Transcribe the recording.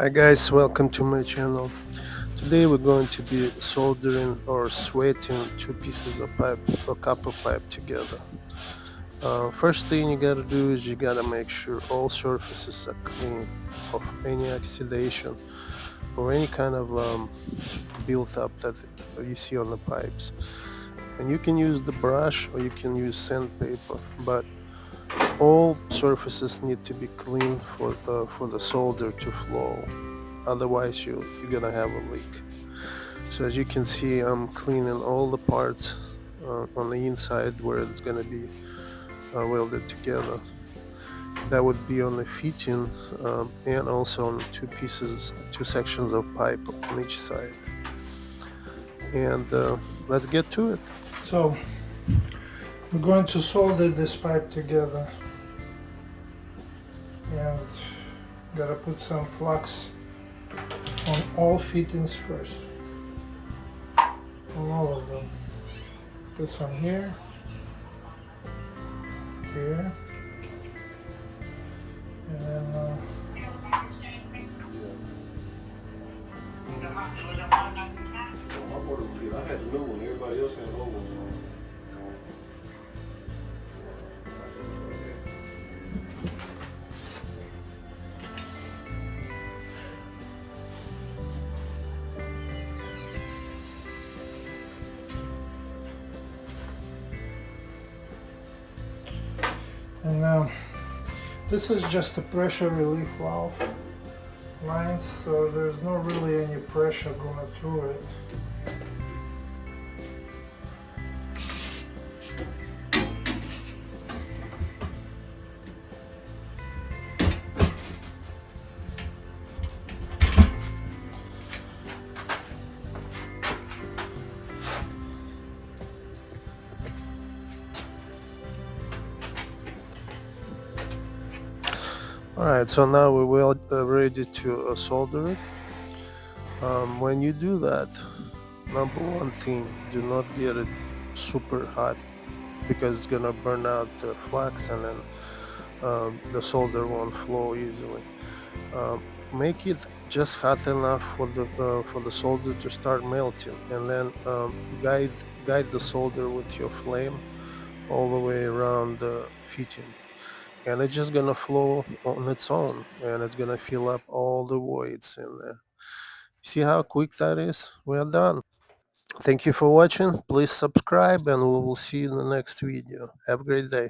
Hi guys, welcome to my channel. Today we're going to be soldering or sweating two pieces of pipe or copper pipe together. First thing you gotta do is you gotta make sure all surfaces are clean of any oxidation or any kind of built up that you see on the pipes. And you can use the brush or you can use sandpaper, but all surfaces need to be clean for the solder to flow. Otherwise, you're gonna have a leak. So as you can see, I'm cleaning all the parts on the inside where it's gonna be welded together. That would be on the fitting and also on two sections of pipe on each side. And let's get to it. So we're going to solder this pipe together, and gotta put some flux on all fittings first, on all of them. Put some here, here, and then I had a new one. Everybody else had old ones. now this is just a pressure relief valve lines, so there's not really any pressure going through it. Alright, so now we're ready to solder it. When you do that, number one thing, do not get it super hot because it's gonna burn out the flux and then the solder won't flow easily. Make it just hot enough for the solder to start melting, and then guide the solder with your flame all the way around the fitting, and it's just gonna flow on its own, and it's gonna fill up all the voids in there. See how quick that is? We are done. Thank you for watching. Please subscribe, and we will see you in the next video. Have a great day.